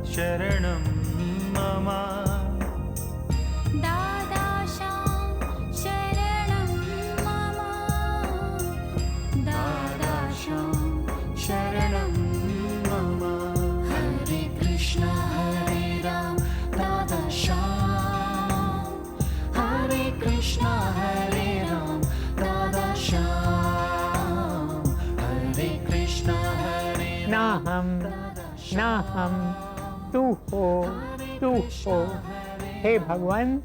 शरणं मम दादाशां शरणं मम दादाशां शरणं मम हरे कृष्ण हरे राम दादाशां हरे कृष्ण हरे राम दादाशां हरे कृष्ण हरे ना हम तू हो, हे भगवान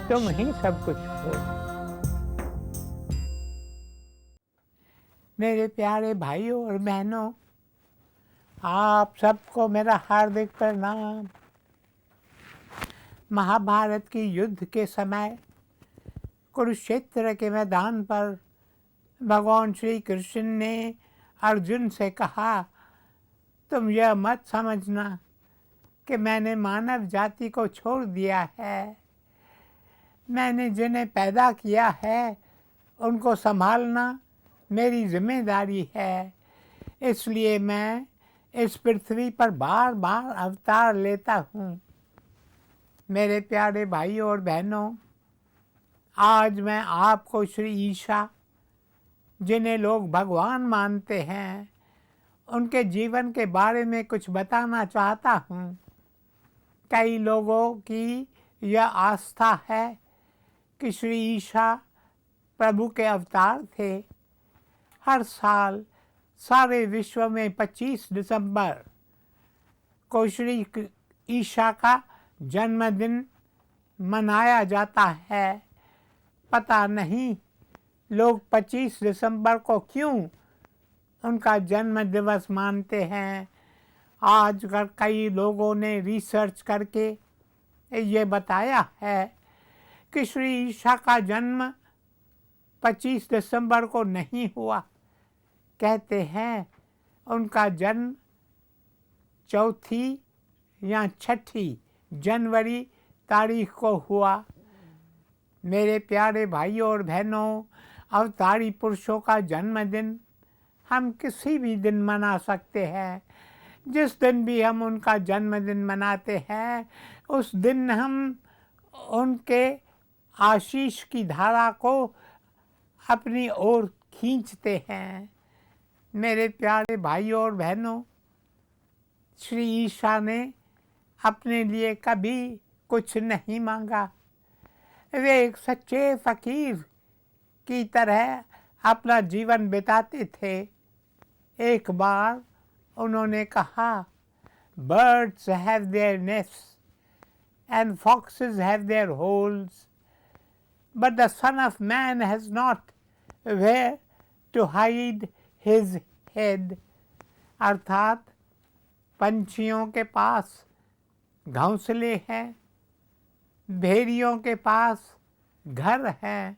तुम ही सब कुछ हो। मेरे प्यारे भाइयों और बहनों, आप सबको मेरा हार्दिक प्रणाम। महाभारत की युद्ध के समय कुरुक्षेत्र के मैदान पर भगवान श्री कृष्ण ने अर्जुन से कहा, तुम यह मत समझना कि मैंने मानव जाति को छोड़ दिया है। मैंने जिन्हें पैदा किया है उनको संभालना मेरी जिम्मेदारी है, इसलिए मैं इस पृथ्वी पर बार बार अवतार लेता हूँ। मेरे प्यारे भाइयों और बहनों, आज मैं आपको श्री ईशा, जिन्हें लोग भगवान मानते हैं, उनके जीवन के बारे में कुछ बताना चाहता हूँ। कई लोगों की यह आस्था है कि श्री ईशा प्रभु के अवतार थे। हर साल सारे विश्व में 25 दिसंबर को श्री ईशा का जन्मदिन मनाया जाता है। पता नहीं लोग 25 दिसंबर को क्यों उनका जन्म दिवस मानते हैं। आजकल कई लोगों ने रिसर्च करके ये बताया है कि श्री ईशा का जन्म 25 दिसंबर को नहीं हुआ। कहते हैं उनका जन्म 4 या 6 जनवरी तारीख को हुआ। मेरे प्यारे भाइयों और बहनों, अवतारी पुरुषों का जन्मदिन हम किसी भी दिन मना सकते हैं। जिस दिन भी हम उनका जन्मदिन मनाते हैं, उस दिन हम उनके आशीष की धारा को अपनी ओर खींचते हैं। मेरे प्यारे भाइयों और बहनों, श्री ईशा ने अपने लिए कभी कुछ नहीं मांगा। वे एक सच्चे फकीर की तरह अपना जीवन बिताते थे। एक बार उन्होंने कहा, birds have their nests and foxes have their holes, but the Son of Man has not where to hide his head। अर्थात पंछियों के पास घोंसले हैं, भेड़ियों के पास घर हैं,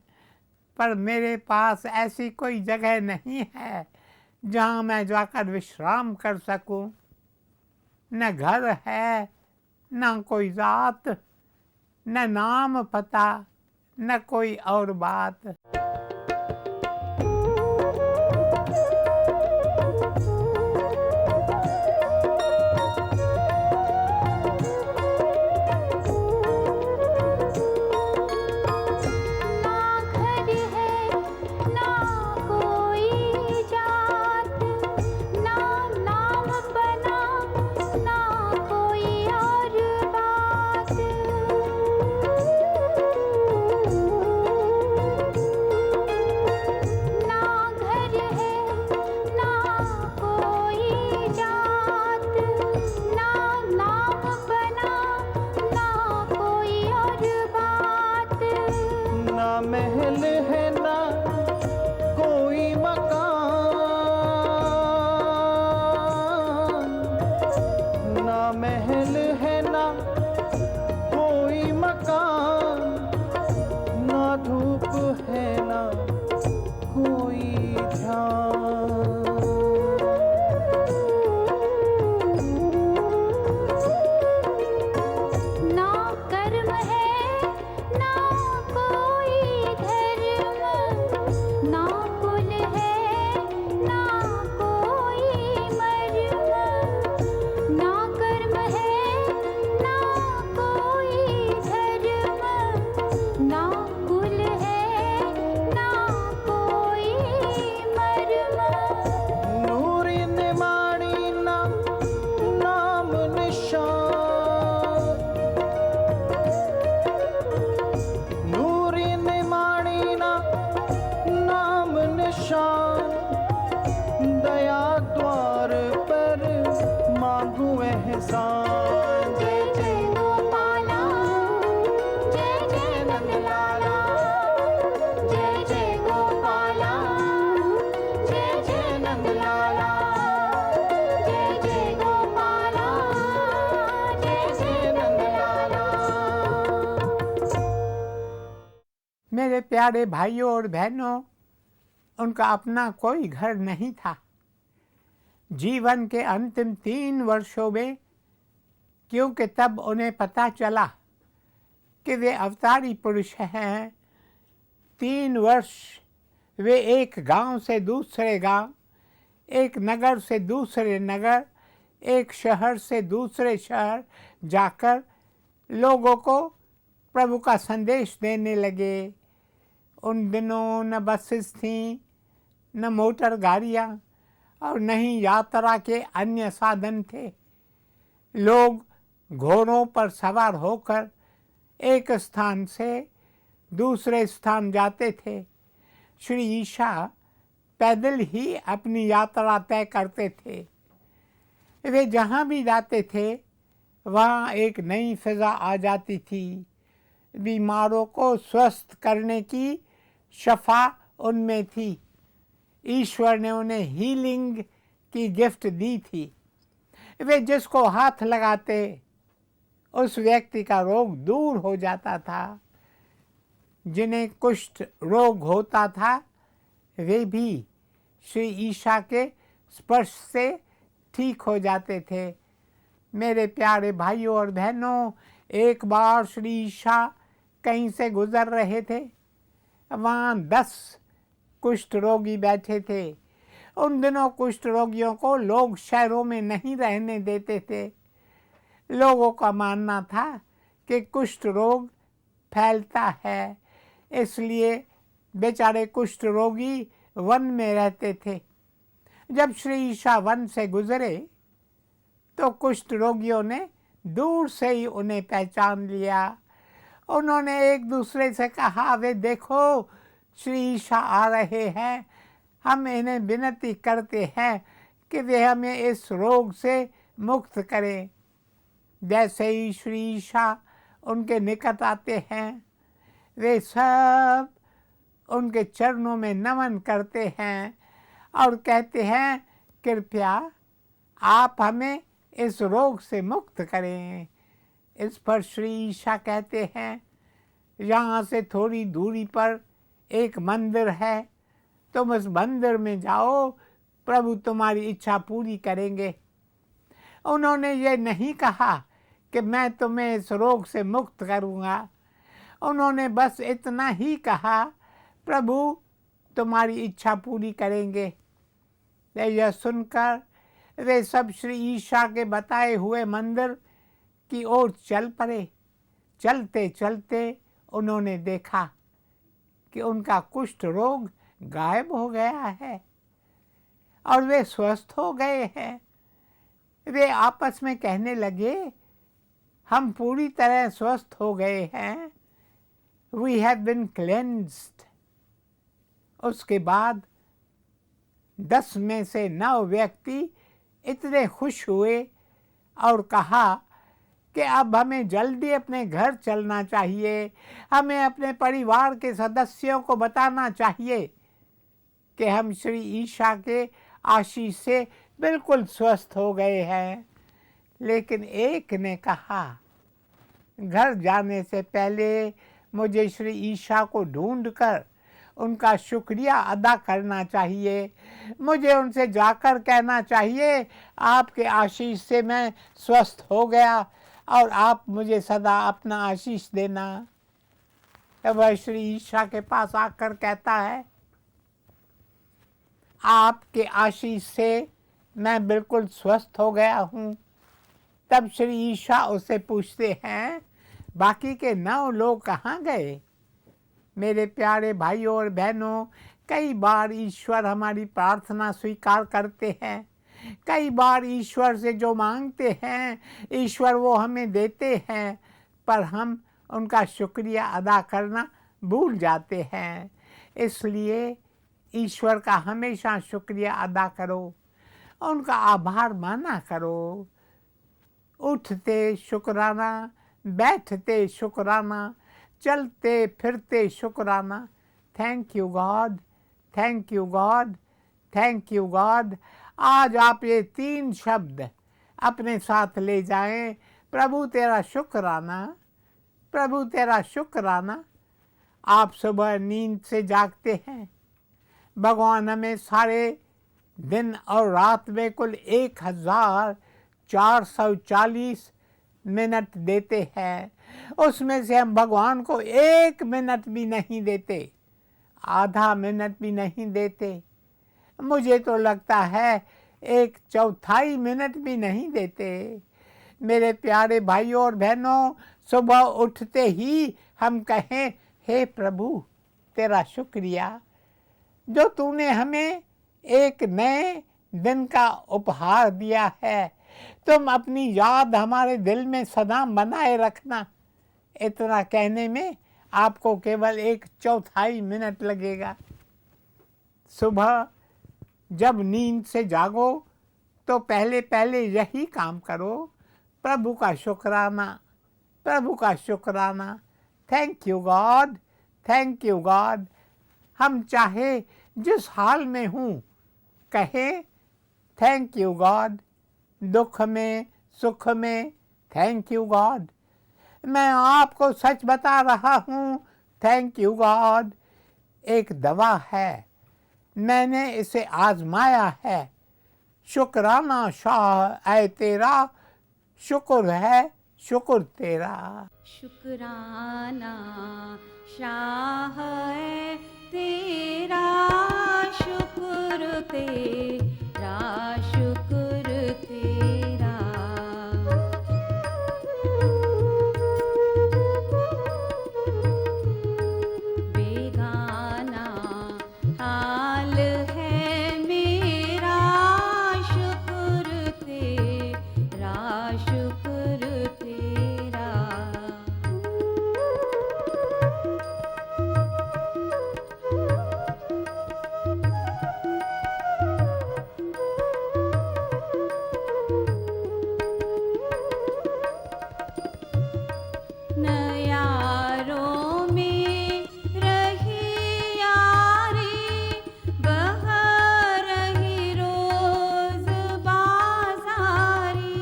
पर मेरे पास ऐसी कोई जगह नहीं है जहाँ मैं जाकर विश्राम कर सकूं। न घर है, न कोई ज़ात, न नाम पता, न कोई और बात। सांग। जय जय गोपाला, जय जय नंदलाला, जय जय गोपाला, जय जय नंदलाला, जय जय गोपाला, जय जय नंदलाला। मेरे प्यारे भाइयों और बहनों, उनका अपना कोई घर नहीं था। जीवन के अंतिम 3 वर्षों में, क्योंकि तब उन्हें पता चला कि वे अवतारी पुरुष हैं, 3 वर्ष वे एक गांव से दूसरे गांव, एक नगर से दूसरे नगर, एक शहर से दूसरे शहर जाकर लोगों को प्रभु का संदेश देने लगे। उन दिनों न बसेस थीं, न मोटर गाड़ियाँ और न ही यात्रा के अन्य साधन थे। लोग घोड़ों पर सवार होकर एक स्थान से दूसरे स्थान जाते थे। श्री ईशा पैदल ही अपनी यात्रा तय करते थे। वे जहाँ भी जाते थे वहाँ एक नई फिजा आ जाती थी। बीमारों को स्वस्थ करने की शफा उनमें थी। ईश्वर ने उन्हें हीलिंग की गिफ्ट दी थी। वे जिसको हाथ लगाते उस व्यक्ति का रोग दूर हो जाता था। जिन्हें कुष्ठ रोग होता था वे भी श्री ईशा के स्पर्श से ठीक हो जाते थे। मेरे प्यारे भाइयों और बहनों, एक बार श्री ईशा कहीं से गुजर रहे थे। वहाँ 10 कुष्ठ रोगी बैठे थे। उन दिनों कुष्ठ रोगियों को लोग शहरों में नहीं रहने देते थे। लोगों का मानना था कि कुष्ठ रोग फैलता है, इसलिए बेचारे कुष्ठ रोगी वन में रहते थे। जब श्री ईशा वन से गुजरे तो कुष्ठ रोगियों ने दूर से ही उन्हें पहचान लिया। उन्होंने एक दूसरे से कहा, वे देखो श्री ईशा आ रहे हैं, हम इन्हें विनती करते हैं कि वे हमें इस रोग से मुक्त करें। जैसे ही श्री ईशा उनके निकट आते हैं, वे सब उनके चरणों में नमन करते हैं और कहते हैं, कृपया आप हमें इस रोग से मुक्त करें। इस पर श्री ईशा कहते हैं, यहाँ से थोड़ी दूरी पर एक मंदिर है, तुम उस मंदिर में जाओ, प्रभु तुम्हारी इच्छा पूरी करेंगे। उन्होंने ये नहीं कहा कि मैं तुम्हें इस रोग से मुक्त करूँगा। उन्होंने बस इतना ही कहा, प्रभु तुम्हारी इच्छा पूरी करेंगे। यह सुनकर वे सब श्री ईशा के बताए हुए मंदिर की ओर चल पड़े। चलते चलते उन्होंने देखा कि उनका कुष्ठ रोग गायब हो गया है और वे स्वस्थ हो गए हैं। वे आपस में कहने लगे, हम पूरी तरह स्वस्थ हो गए हैं। We have been cleansed। उसके बाद 10 में से 9 व्यक्ति इतने खुश हुए और कहा कि अब हमें जल्दी अपने घर चलना चाहिए। हमें अपने परिवार के सदस्यों को बताना चाहिए कि हम श्री ईशा के आशीष से बिल्कुल स्वस्थ हो गए हैं। लेकिन एक ने कहा, घर जाने से पहले मुझे श्री ईशा को ढूंढकर उनका शुक्रिया अदा करना चाहिए। मुझे उनसे जाकर कहना चाहिए, आपके आशीष से मैं स्वस्थ हो गया और आप मुझे सदा अपना आशीष देना। तब वह श्री ईशा के पास आकर कहता है, आपके आशीष से मैं बिल्कुल स्वस्थ हो गया हूँ। तब श्री ईशा उससे पूछते हैं, बाकी के 9 लोग कहाँ गए? मेरे प्यारे भाइयों और बहनों, कई बार ईश्वर हमारी प्रार्थना स्वीकार करते हैं। कई बार ईश्वर से जो मांगते हैं ईश्वर वो हमें देते हैं, पर हम उनका शुक्रिया अदा करना भूल जाते हैं। इसलिए ईश्वर का हमेशा शुक्रिया अदा करो, उनका आभार माना करो। उठते शुक्राना, बैठते शुक्राना, चलते फिरते शुक्राना। Thank you God, thank you God, thank you God. आज आप ये 3 शब्द अपने साथ ले जाएं। प्रभु तेरा शुक्राना, प्रभु तेरा शुक्राना। आप सुबह नींद से जागते हैं, भगवान हमें सारे दिन और रात में कुल 1440 मिनट देते हैं। उसमें से हम भगवान को 1 मिनट भी नहीं देते, आधा मिनट भी नहीं देते। मुझे तो लगता है 1/4 मिनट भी नहीं देते। मेरे प्यारे भाइयों और बहनों, सुबह उठते ही हम कहें, हे प्रभु तेरा शुक्रिया जो तूने हमें एक नए दिन का उपहार दिया है। तुम अपनी याद हमारे दिल में सदा बनाए रखना। इतना कहने में आपको केवल 1/4 मिनट लगेगा। सुबह जब नींद से जागो तो पहले पहले यही काम करो, प्रभु का शुक्राना, प्रभु का शुक्राना। Thank you God, thank you God. हम चाहे जिस हाल में हूँ कहें थैंक यू गॉड, दुख में सुख में थैंक यू गॉड। मैं आपको सच बता रहा हूँ, थैंक यू गॉड एक दवा है, मैंने इसे आजमाया है। शुक्राना शाह ऐ तेरा, शुक्र है शुक्र तेरा। शुक्राना शाह है तेरा, शुक्र तेरा, शुक्र तेरा। बेगाना हाल है मेरा, शुक्र तेरा, शुक्र तेरा। नयारों में रही यारी, बह रही रोज बाजारी।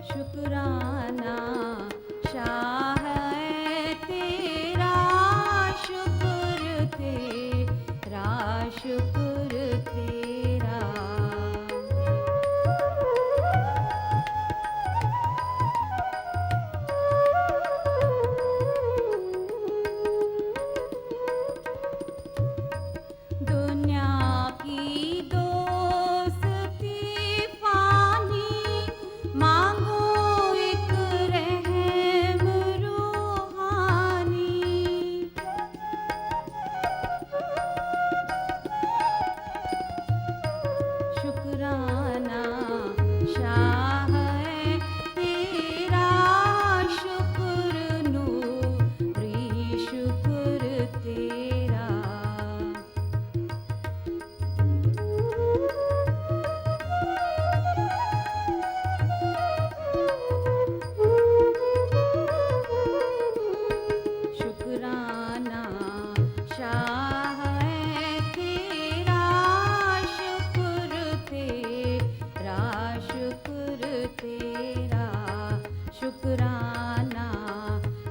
शुक्राना शाह है तेरा, शुक्र तेरा, शुक्र तेरा। दुनिया की दोस्ती फानी, मांगो एक रहम रूहानी। शुक्राना शाह है तेरा, शुक्र नूरी, शुक्र तेरा। शुक्राना शाह है तेरा, शुक्र तेरा, शुक्र तेरा। शुक्राना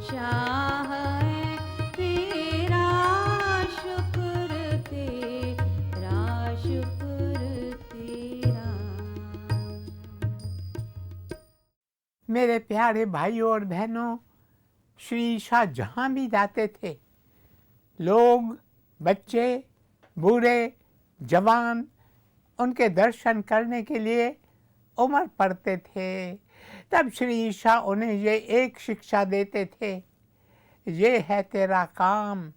शाह है तेरा, शुक्र तेरा, शुक्र तेरा। मेरे प्यारे भाइयों और बहनों, श्री ईसा जहाँ भी जाते थे, लोग, बच्चे, बूढ़े, जवान उनके दर्शन करने के लिए उमड़ पड़ते थे। तब श्री ईसा उन्हें ये एक शिक्षा देते थे, ये है तेरा काम,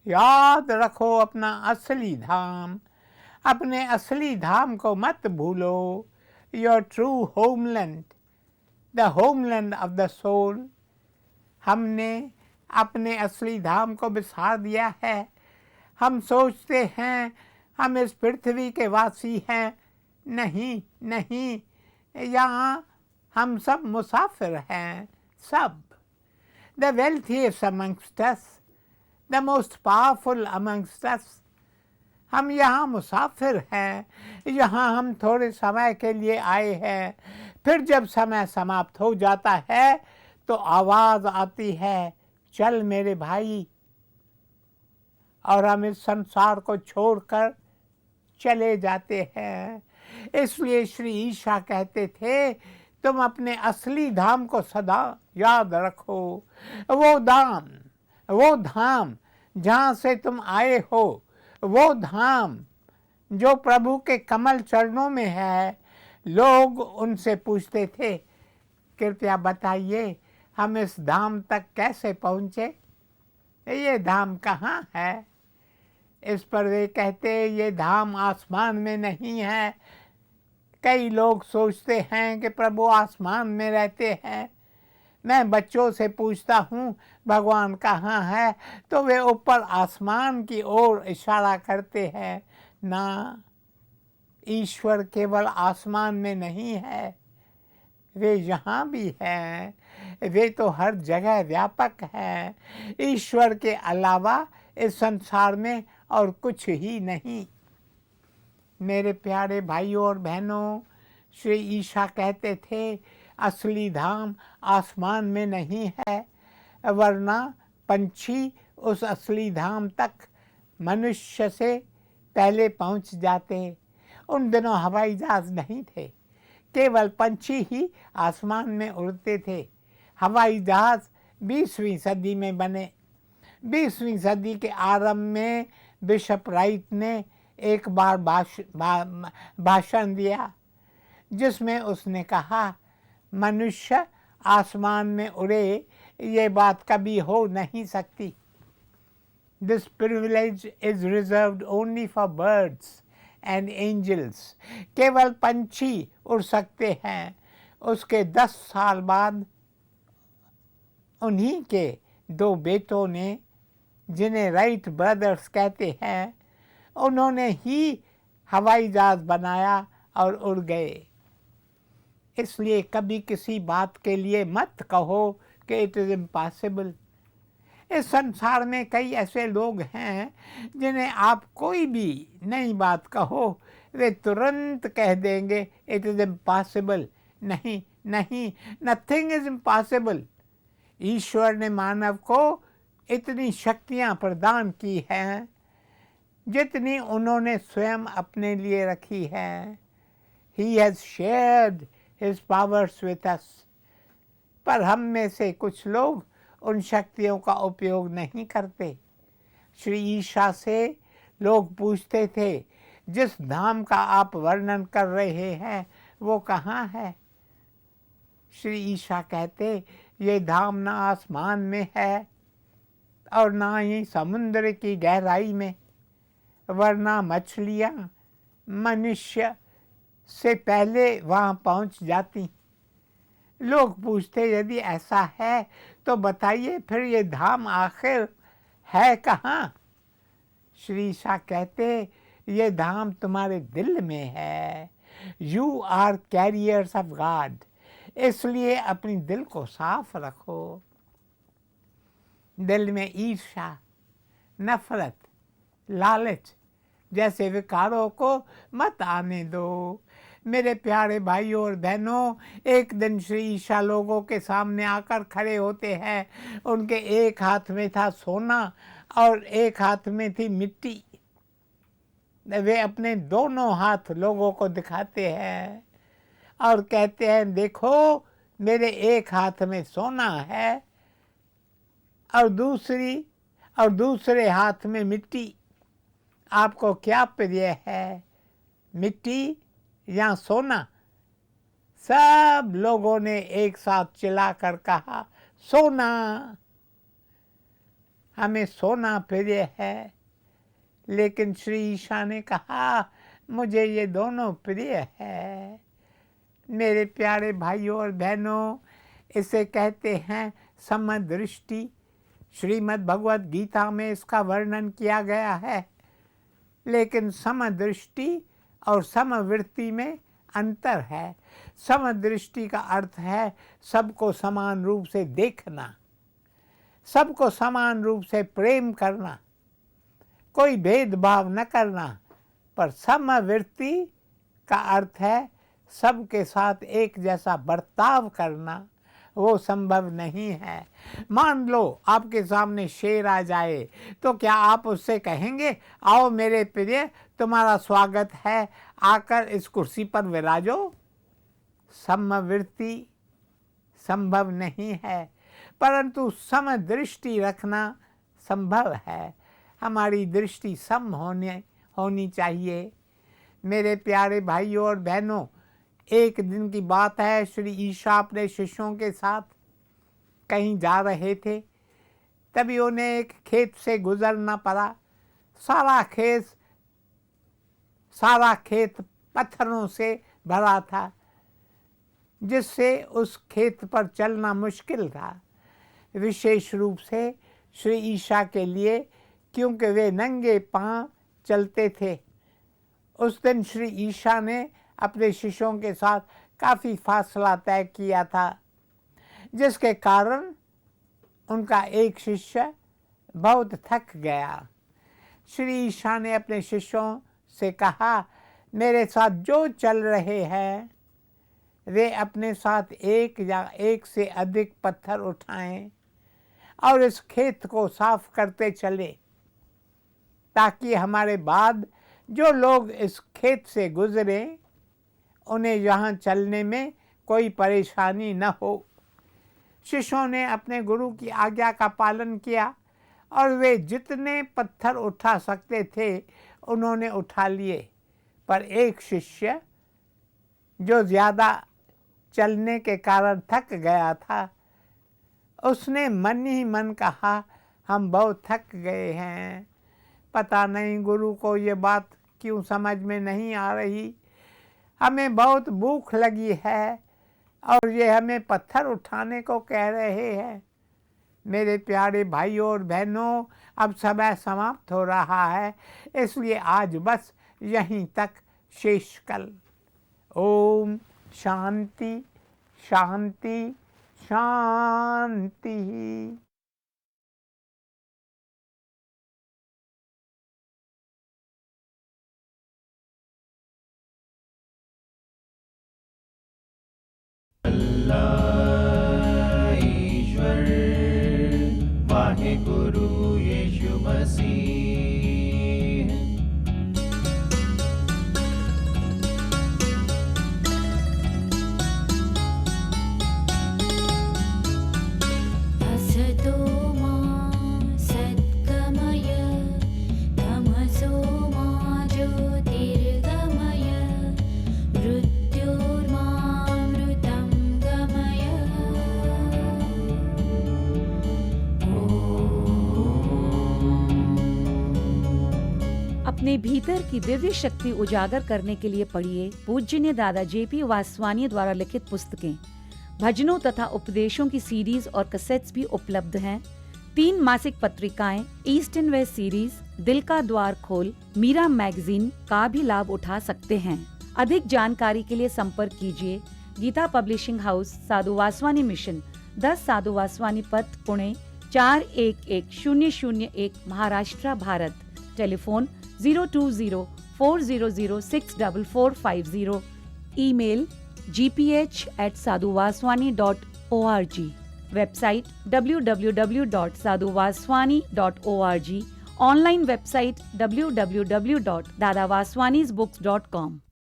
याद रखो अपना असली धाम। अपने असली धाम को मत भूलो, your true homeland, the homeland of the soul. हमने अपने असली धाम को बिसार दिया है। हम सोचते हैं हम इस पृथ्वी के वासी हैं, नहीं नहीं, यहाँ हम सब मुसाफिर हैं, सब। The wealthiest amongst us, the most powerful amongst us, हम यहाँ मुसाफिर हैं, यहाँ हम थोड़े समय के लिए आए हैं। फिर जब समय समाप्त हो जाता है तो आवाज़ आती है, चल मेरे भाई, और हम इस संसार को छोड़कर चले जाते हैं। इसलिए श्री ईशा कहते थे, तुम अपने असली धाम को सदा याद रखो। वो धाम जहाँ से तुम आए हो, वो धाम जो प्रभु के कमल चरणों में है। लोग उनसे पूछते थे, कृपया बताइए हम इस धाम तक कैसे पहुँचे, ये धाम कहाँ है? इस पर वे कहते, ये धाम आसमान में नहीं है। कई लोग सोचते हैं कि प्रभु आसमान में रहते हैं। मैं बच्चों से पूछता हूँ भगवान कहाँ है, तो वे ऊपर आसमान की ओर इशारा करते हैं। ना, ईश्वर केवल आसमान में नहीं है, वे यहाँ भी हैं, वे तो हर जगह व्यापक हैं। ईश्वर के अलावा इस संसार में और कुछ ही नहीं। मेरे प्यारे भाइयों और बहनों, श्री ईशा कहते थे, असली धाम आसमान में नहीं है, वरना पंछी उस असली धाम तक मनुष्य से पहले पहुंच जाते। उन दिनों हवाई जहाज नहीं थे, केवल पंछी ही आसमान में उड़ते थे। हवाई जहाज 20वीं सदी में बने। 20वीं सदी के आरंभ में बिशप राइट ने एक बार भाषण दिया, जिसमें उसने कहा, मनुष्य आसमान में उड़े ये बात कभी हो नहीं सकती। This privilege is reserved only for birds and angels. केवल पंछी उड़ सकते हैं। उसके 10 साल बाद उन्हीं के 2 बेटों ने, जिन्हें राइट ब्रदर्स कहते हैं, उन्होंने ही हवाई जहाज बनाया और उड़ गए। इसलिए कभी किसी बात के लिए मत कहो कि इट इज़ इम्पॉसिबल। इस संसार में कई ऐसे लोग हैं जिन्हें आप कोई भी नई बात कहो, वे तुरंत कह देंगे इट इज़ इम्पॉसिबल। नहीं नहीं, नथिंग इज़ इम्पॉसिबल। ईश्वर ने मानव को इतनी शक्तियाँ प्रदान की हैं जितनी उन्होंने स्वयं अपने लिए रखी हैं। He has shared his powers with us. पर हम में से कुछ लोग उन शक्तियों का उपयोग नहीं करते। श्री ईशा से लोग पूछते थे, जिस धाम का आप वर्णन कर रहे हैं वो कहाँ है? श्री ईशा कहते, ये धाम ना आसमान में है और ना ही समुद्र की गहराई में, वरना मछलियाँ मनुष्य से पहले वहाँ पहुँच जाती। लोग पूछते, यदि ऐसा है तो बताइए फिर ये धाम आखिर है कहाँ? श्री ईशा कहते, ये धाम तुम्हारे दिल में है। You are carriers of God. इसलिए अपनी दिल को साफ रखो। दिल में ईर्ष्या, नफरत, लालच जैसे विकारों को मत आने दो। मेरे प्यारे भाइयों और बहनों, एक दिन श्री ईशा लोगों के सामने आकर खड़े होते हैं। उनके एक हाथ में था सोना और एक हाथ में थी मिट्टी। वे अपने दोनों हाथ लोगों को दिखाते हैं और कहते हैं, देखो मेरे एक हाथ में सोना है और दूसरे हाथ में मिट्टी। आपको क्या प्रिय है, मिट्टी या सोना? सब लोगों ने एक साथ चिल्लाकर कहा, सोना। हमें सोना प्रिय है। लेकिन श्री ईशा ने कहा, मुझे ये दोनों प्रिय है। मेरे प्यारे भाइयों और बहनों, इसे कहते हैं समदृष्टि। श्रीमद् भगवद गीता में इसका वर्णन किया गया है। लेकिन समदृष्टि और समवृत्ति में अंतर है। समदृष्टि का अर्थ है सबको समान रूप से देखना, सबको समान रूप से प्रेम करना, कोई भेदभाव न करना। पर समवृत्ति का अर्थ है सबके साथ एक जैसा बर्ताव करना, वो संभव नहीं है। मान लो आपके सामने शेर आ जाए तो क्या आप उससे कहेंगे आओ मेरे प्रिय तुम्हारा स्वागत है, आकर इस कुर्सी पर विराजो? समवृत्ति संभव नहीं है, परंतु समदृष्टि रखना संभव है। हमारी दृष्टि सम होनी चाहिए। मेरे प्यारे भाइयों और बहनों, एक दिन की बात है, श्री ईशा अपने शिष्यों के साथ कहीं जा रहे थे। तभी उन्हें एक खेत से गुजरना पड़ा। सारा खेत पत्थरों से भरा था, जिससे उस खेत पर चलना मुश्किल था, विशेष रूप से श्री ईशा के लिए, क्योंकि वे नंगे पांव चलते थे। उस दिन श्री ईशा ने अपने शिष्यों के साथ काफ़ी फासला तय किया था, जिसके कारण उनका एक शिष्य बहुत थक गया। श्री ईशा ने अपने शिष्यों से कहा, मेरे साथ जो चल रहे हैं वे अपने साथ एक या एक से अधिक पत्थर उठाएं और इस खेत को साफ करते चले, ताकि हमारे बाद जो लोग इस खेत से गुजरें उन्हें यहाँ चलने में कोई परेशानी न हो। शिष्यों ने अपने गुरु की आज्ञा का पालन किया और वे जितने पत्थर उठा सकते थे उन्होंने उठा लिए। पर एक शिष्य जो ज़्यादा चलने के कारण थक गया था, उसने मन ही मन कहा, हम बहुत थक गए हैं। पता नहीं गुरु को ये बात क्यों समझ में नहीं आ रही। हमें बहुत भूख लगी है और ये हमें पत्थर उठाने को कह रहे हैं। मेरे प्यारे भाइयों और बहनों, अब समय समाप्त हो रहा है, इसलिए आज बस यहीं तक शेष कल। ओम शांति शांति शांति। ईश्वर वाहेगुरु यीशु मसीह। असतो मा सद्गमय, तमसो मा ज्योतिर्गमय, मृत्योर्मामृतं गमय। अपने भीतर की दिव्य शक्ति उजागर करने के लिए पढ़िए पूज्यनीय दादा जेपी वासवानी द्वारा लिखित पुस्तकें। भजनों तथा उपदेशों की सीरीज और कैसेट्स भी उपलब्ध हैं। 3 मासिक पत्रिकाएं, ईस्ट एंड वेस्ट सीरीज, दिल का द्वार खोल, मीरा मैगजीन का भी लाभ उठा सकते हैं। अधिक जानकारी के लिए संपर्क कीजिए गीता पब्लिशिंग हाउस, साधु वासवानी मिशन, 10 साधु वासवानी पथ, Pune 411001, Maharashtra, Bharat. Telephone 02040064450। Email gph@sadhuvaswani.org। Website www.sadhuvaswani.org। Online website www.dadavaswanisbooks.com।